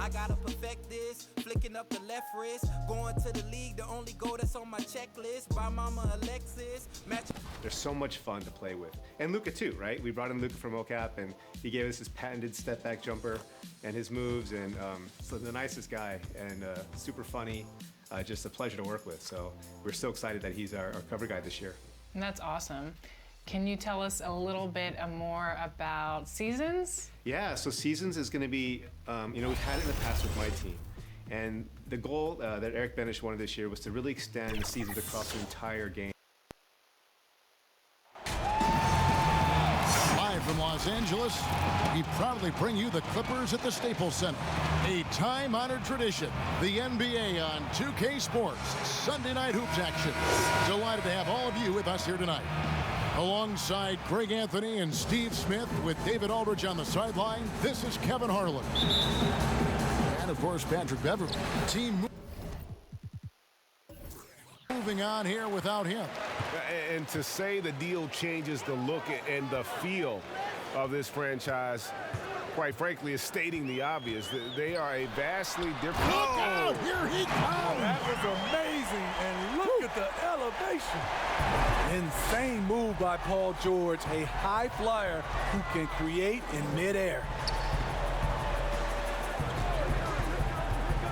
I gotta perfect this, flicking up the left wrist, going to the league, the only goal that's on my checklist. By Mama Alexis, match. They're so much fun to play with. And Luka too, right? We brought in Luka from OCAP, and he gave us his patented step back jumper and his moves, and so the nicest guy, and super funny, just a pleasure to work with. So we're so excited that he's our cover guy this year. And that's awesome. Can you tell us a little bit more about Seasons? Yeah, so Seasons is going to be, we've had it in the past with my team. And the goal that Eric Benish wanted this year was to really extend the seasons across the entire game. Live from Los Angeles, we proudly bring you the Clippers at the Staples Center. A time-honored tradition, the NBA on 2K Sports, Sunday night hoops action. Delighted to have all of you with us here tonight. Alongside Greg Anthony and Steve Smith with David Aldridge on the sideline, this is Kevin Harlan. And of course, Patrick Beverly. Team moving on here without him. And to say the deal changes the look and the feel of this franchise, quite frankly, is stating the obvious. They are a vastly different... Look out! Here he comes! That was amazing, and look at the elevation. Insane move by Paul George, a high flyer who can create in midair.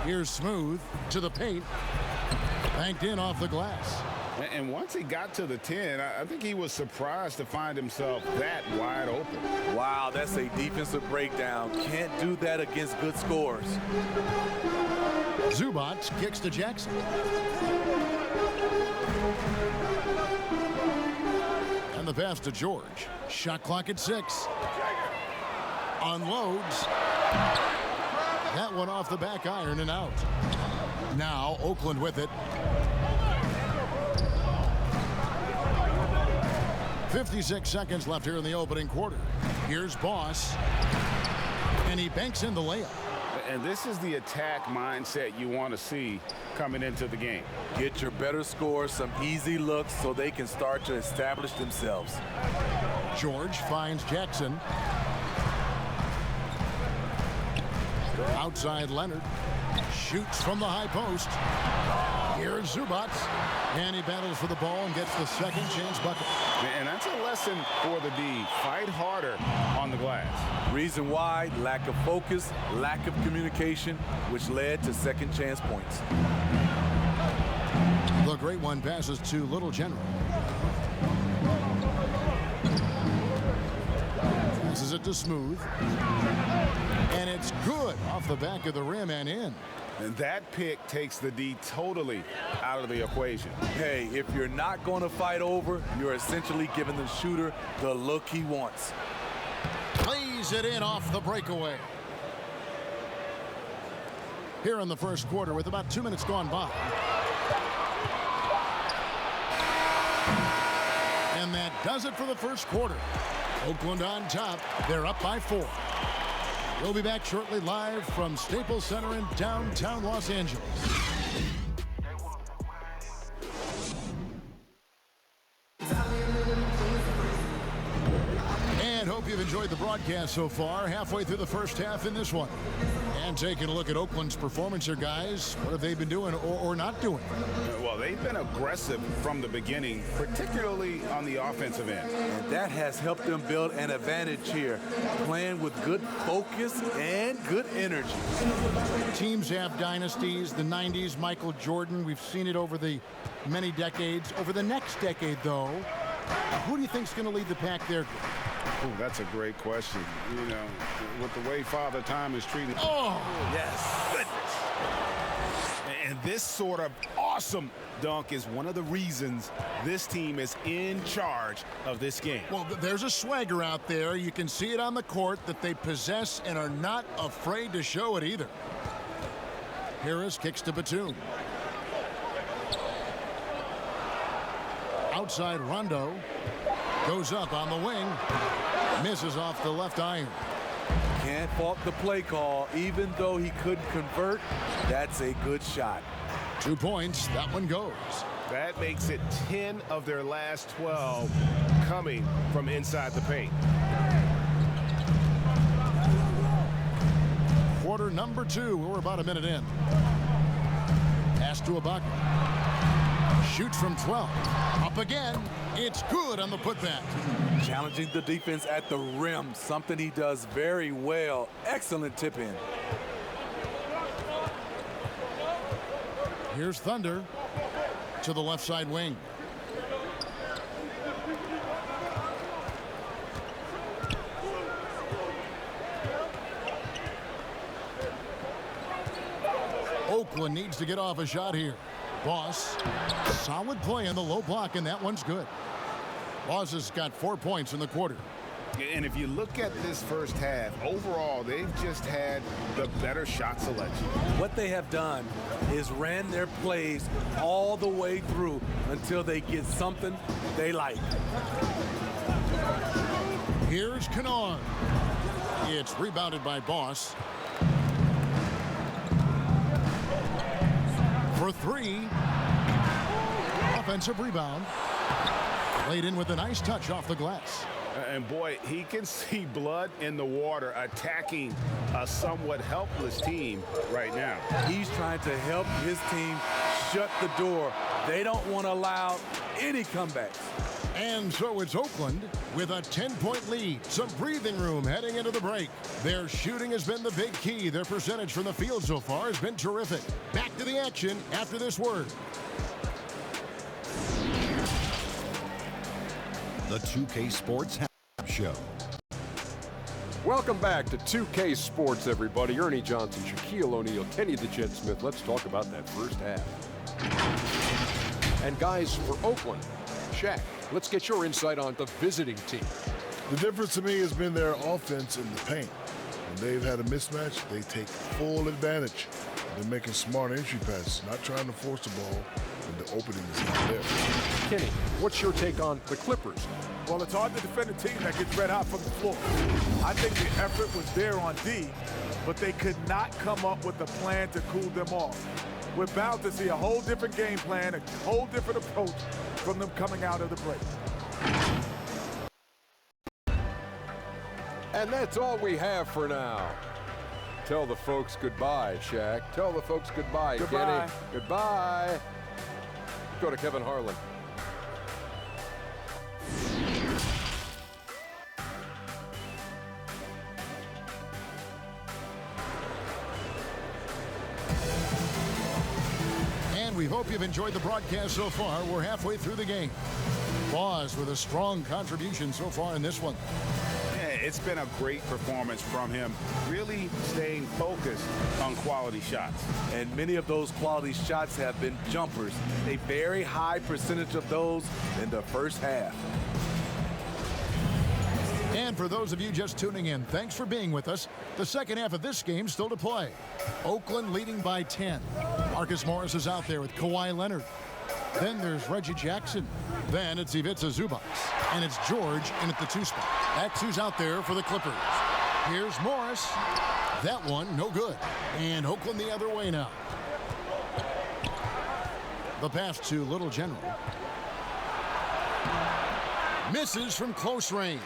Here's Smooth to the paint. Banked in off the glass. And once he got to the 10, I think he was surprised to find himself that wide open. Wow, that's a defensive breakdown. Can't do that against good scorers. Zubac kicks to Jackson. And the pass to George. Shot clock at 6. Unloads. That one off the back iron and out. Now Oakland with it. 56 seconds left here in the opening quarter. Here's Boss. And he banks in the layup. And this is the attack mindset you want to see coming into the game. Get your better scores, some easy looks so they can start to establish themselves. George finds Jackson. Outside Leonard. Shoots from the high post. Here's Zubac. And he battles for the ball and gets the second chance bucket. And that's a lesson for the D. Fight harder on the glass. Reason why, lack of focus, lack of communication, which led to second chance points. The great one passes to Little General. Passes it to Smooth. And it's good off the back of the rim and in. And that pick takes the D totally out of the equation. Hey, if you're not going to fight over, you're essentially giving the shooter the look he wants. Plays it in off the breakaway. Here in the first quarter with about 2 minutes gone by. And that does it for the first quarter. Oakland on top. They're up by 4. We'll be back shortly live from Staples Center in downtown Los Angeles. And hope you've enjoyed the broadcast so far. Halfway through the first half in this one. And taking a look at Oakland's performance here, guys. What have they been doing or not doing? Well, they've been aggressive from the beginning, particularly on the offensive end. And that has helped them build an advantage here, playing with good focus and good energy. Teams have dynasties. The 90s, Michael Jordan. We've seen it over the many decades. Over the next decade, though, who do you think is going to lead the pack there? Oh, that's a great question. You know, with the way Father Time is treated. Oh, yes. Goodness. And this sort of awesome dunk is one of the reasons this team is in charge of this game. Well, there's a swagger out there. You can see it on the court that they possess and are not afraid to show it either. Harris kicks to Batum. Outside Rondo. Goes up on the wing. Misses off the left iron. Can't fault the play call. Even though he couldn't convert, that's a good shot. 2 points. That one goes. That makes it 10 of their last 12 coming from inside the paint. quarter number 2. We're about a minute in. Pass to Ibaka. Shoots from 12. Up again. It's good on the putback. Challenging the defense at the rim, something he does very well. Excellent tip in. Here's Thunder to the left side wing. Oakland needs to get off a shot here. Boss, solid play in the low block, and that one's good. Boss has got 4 points in the quarter. And if you look at this first half, overall, they've just had the better shot selection. What they have done is ran their plays all the way through until they get something they like. Here's Kennard. It's rebounded by Boss. For 3. Offensive rebound. Laid in with a nice touch off the glass. And boy, he can see blood in the water attacking a somewhat helpless team right now. He's trying to help his team shut the door. They don't want to allow any comebacks. And so it's Oakland with a 10-point lead. Some breathing room heading into the break. Their shooting has been the big key. Their percentage from the field so far has been terrific. Back to the action after this word. The 2K Sports Show. Welcome back to 2K Sports, everybody. Ernie Johnson, Shaquille O'Neal, Kenny the Jet Smith. Let's talk about that first half. And guys, for Oakland, Shaq, let's get your insight on the visiting team. The difference to me has been their offense in the paint. When they've had a mismatch, they take full advantage. They're making smart entry passes, not trying to force the ball when the opening is not there. Kenny, what's your take on the Clippers? Well, it's hard to defend a team that gets red hot from the floor. I think the effort was there on D, but they could not come up with a plan to cool them off. We're bound to see a whole different game plan, a whole different approach from them coming out of the break. And that's all we have for now. Tell the folks goodbye, Shaq. Tell the folks goodbye, Goodbye. Kenny. Goodbye. Go to Kevin Harlan. And we hope you've enjoyed the broadcast so far. We're halfway through the game. Boss with a strong contribution so far in this one. It's been a great performance from him, really staying focused on quality shots. And many of those quality shots have been jumpers. A very high percentage of those in the first half. And for those of you just tuning in, thanks for being with us. The second half of this game still to play. Oakland leading by 10. Marcus Morris is out there with Kawhi Leonard. Then there's Reggie Jackson. Then it's Ivica Zubac. And it's George in at the 2 spot. That's who's out there for the Clippers. Here's Morris. That one, no good. And Oakland the other way now. The pass to Little General. Misses from close range.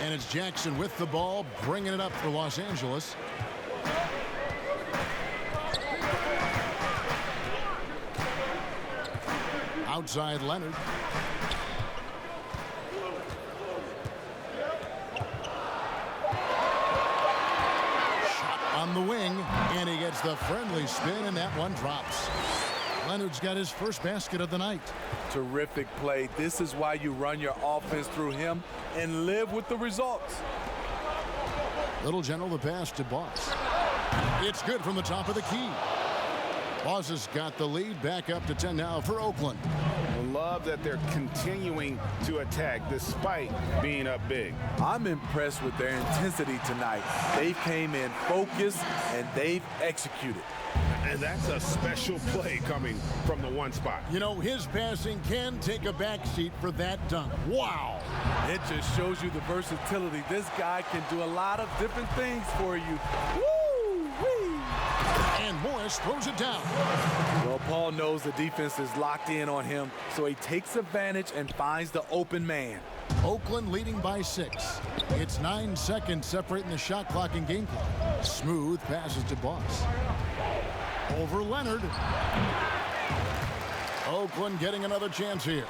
And it's Jackson with the ball, bringing it up for Los Angeles. Outside Leonard. Shot on the wing, and he gets the friendly spin, and that one drops. Leonard's got his first basket of the night. Terrific play. This is why you run your offense through him and live with the results. Little General the pass to Boss. It's good from the top of the key. Boss has got the lead back up to 10 now for Oakland. I love that they're continuing to attack despite being up big. I'm impressed with their intensity tonight. They came in focused and they've executed. And that's a special play coming from the 1 spot. You know, his passing can take a backseat for that dunk. Wow. It just shows you the versatility. This guy can do a lot of different things for you. Woo-wee. And Morris throws it down. Well, Paul knows the defense is locked in on him, so he takes advantage and finds the open man. Oakland leading by 6. It's 9 seconds separating the shot clock and game clock. Smooth passes to Boss. Over Leonard. Oakland getting another chance here.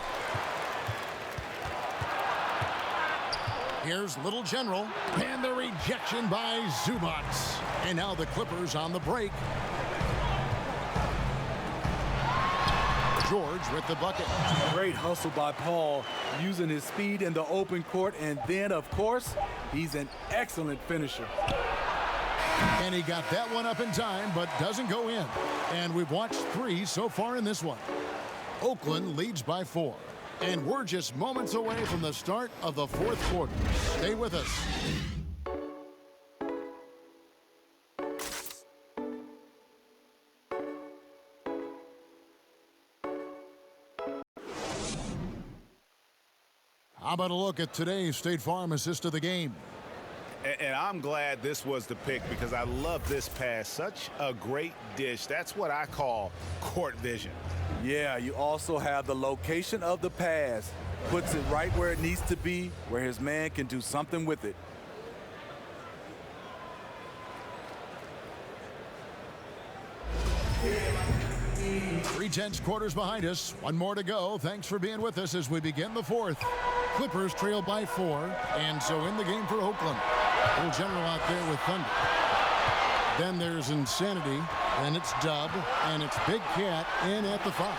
Here's Little General, and the rejection by Zubac. And now the Clippers on the break. George with the bucket. Great hustle by Paul, using his speed in the open court, and then, of course, he's an excellent finisher. And he got that one up in time, but doesn't go in. And we've watched 3 so far in this one. Oakland leads by 4. And we're just moments away from the start of the 4th quarter. Stay with us. How about a look at today's State Farm assist of the game? And I'm glad this was the pick because I love this pass. Such a great dish. That's what I call court vision. Yeah, you also have the location of the pass. Puts it right where it needs to be, where his man can do something with it. Three tenths quarters behind us. One more to go. Thanks for being with us as we begin the 4th. Clippers trail by 4, and so in the game for Oakland. Little General out there with Thunder. Then there's Insanity, and it's Dub, and it's Big Cat in at the 5.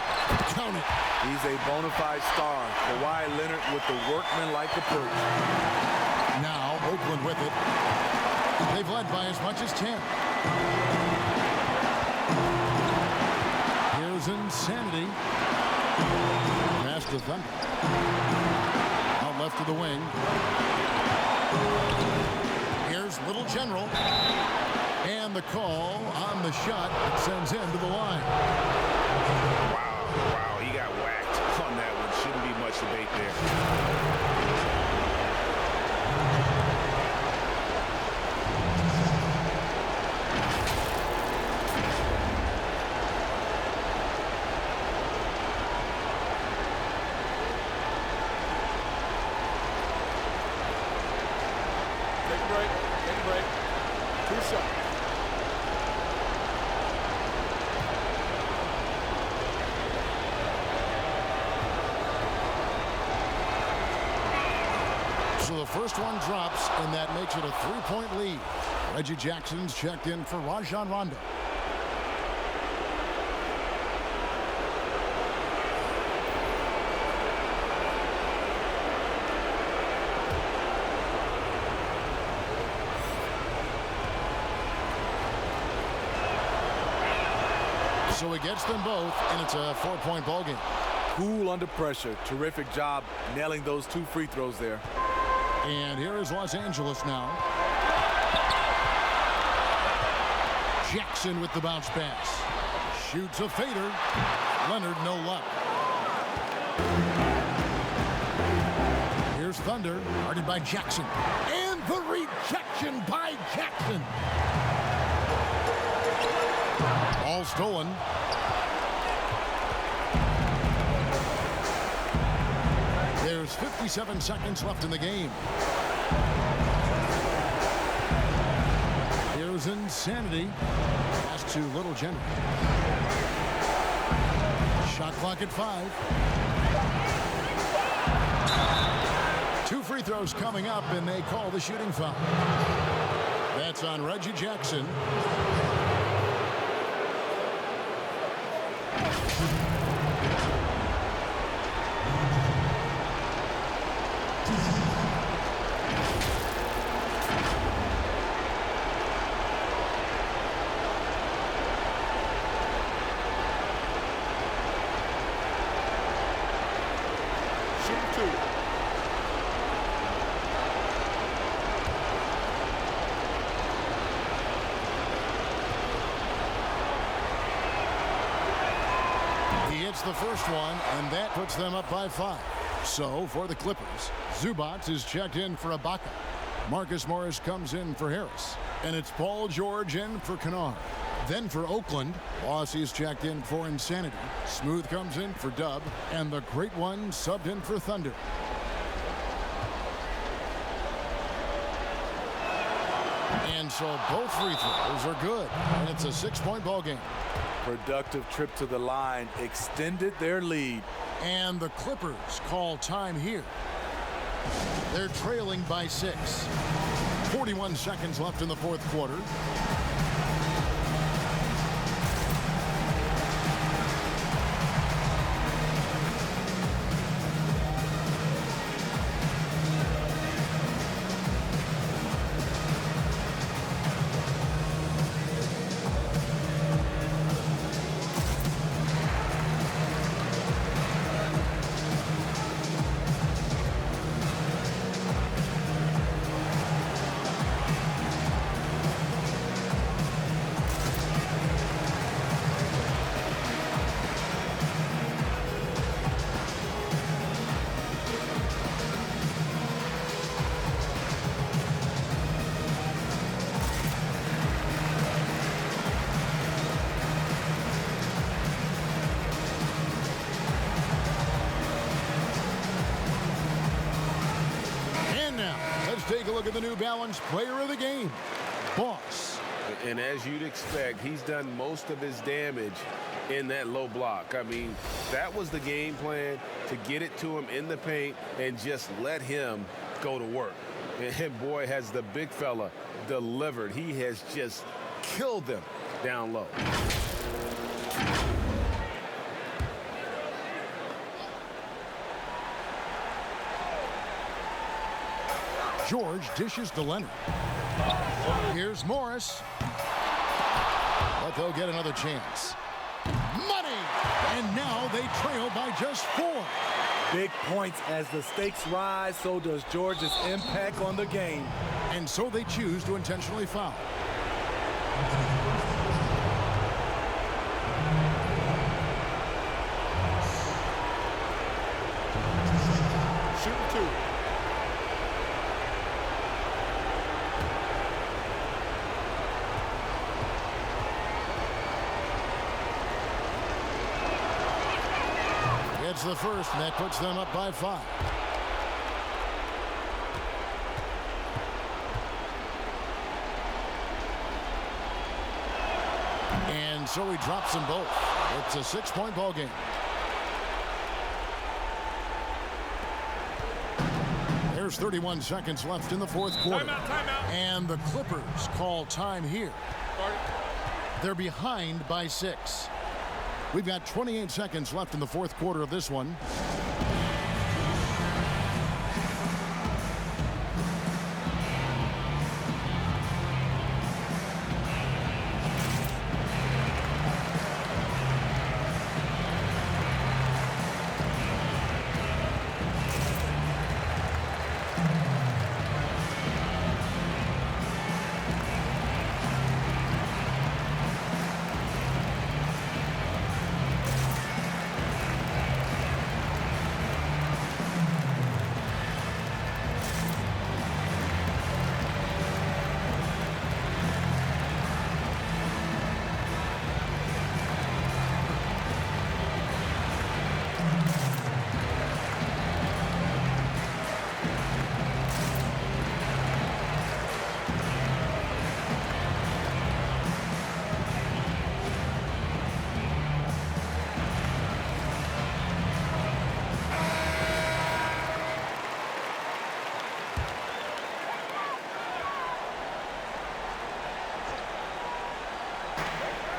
Count it. He's a bona fide star. Kawhi Leonard with the workman-like approach. Now Oakland with it. They've led by as much as 10. Here's Insanity. Pass to Thunder. Out left to the wing. Here's Little General. And the call on the shot that sends him to the line. Wow, he got whacked on that one. Shouldn't be much debate there. Take a break. 2 shots. So the first one drops, and that makes it a 3-point lead. Reggie Jackson's checked in for Rajon Rondo. So he gets them both, and it's a 4-point ball game. Cool under pressure. Terrific job nailing those 2 free throws there. And here is Los Angeles now. Jackson with the bounce pass. Shoots a fader. Leonard, no luck. Here's Thunder, guarded by Jackson. And the rejection by Jackson. Ball stolen. There's 57 seconds left in the game. Here's Insanity. Pass to Little General. Shot clock at 5. 2 free throws coming up, and they call the shooting foul. That's on Reggie Jackson. The first one, and that puts them up by 5. So for the Clippers, Zubac is checked in for Ibaka. Marcus Morris comes in for Harris, and it's Paul George in for Kennard. Then for Oakland, Lossie's checked in for Insanity. Smooth comes in for Dub, and the Great One subbed in for Thunder. And so both free throws are good, and it's a 6-point ball game. Productive trip to the line extended their lead. And the Clippers call time here. They're trailing by 6. 41 seconds left in the fourth quarter. Take a look at the New Balance player of the game, Boss. And as you'd expect, he's done most of his damage in that low block. I mean, that was the game plan, to get it to him in the paint and just let him go to work. And boy, has the big fella delivered. He has just killed them down low. George dishes to Leonard. Here's Morris. But they'll get another chance. Money! And now they trail by just 4. Big points as the stakes rise, so does George's impact on the game. And so they choose to intentionally foul. Shooting 2. It's the first, and that puts them up by 5. And so he drops them both. It's a 6-point ball game. There's 31 seconds left in the fourth quarter. Timeout. And the Clippers call time here. They're behind by 6. We've got 28 seconds left in the fourth quarter of this one.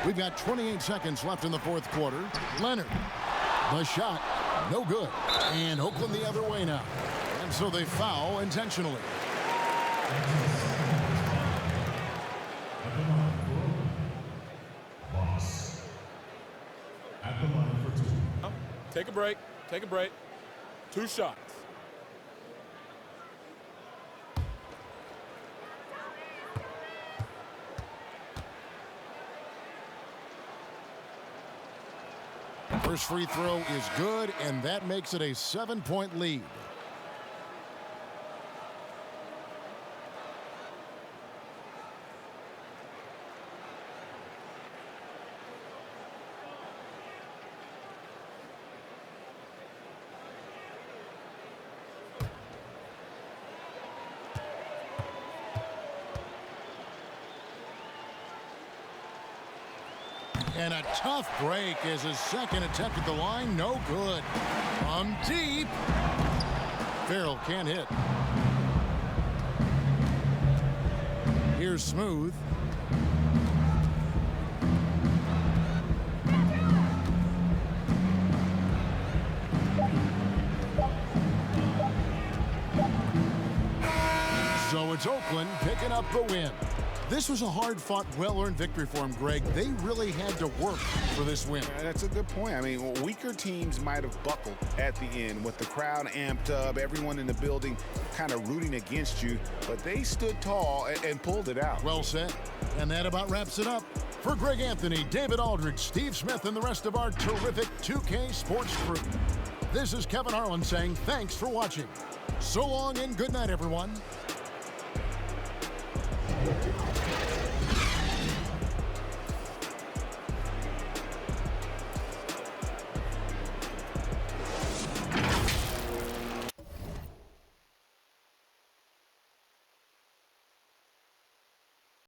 We've got 28 seconds left in the fourth quarter. Leonard, the shot, no good. And Oakland the other way now. And so they foul intentionally. Take a break. Take a break. 2 shots. First free throw is good, and that makes it a 7-point lead. And a tough break as his second attempt at the line, no good. From deep. Farrell can't hit. Here's Smooth. So it's Oakland picking up the win. This was a hard-fought, well-earned victory for him, Greg. They really had to work for this win. That's a good point. I mean, weaker teams might have buckled at the end with the crowd amped up, everyone in the building kind of rooting against you, but they stood tall and pulled it out. Well said. And that about wraps it up. For Greg Anthony, David Aldridge, Steve Smith, and the rest of our terrific 2K Sports crew, this is Kevin Harlan saying thanks for watching. So long and good night, everyone.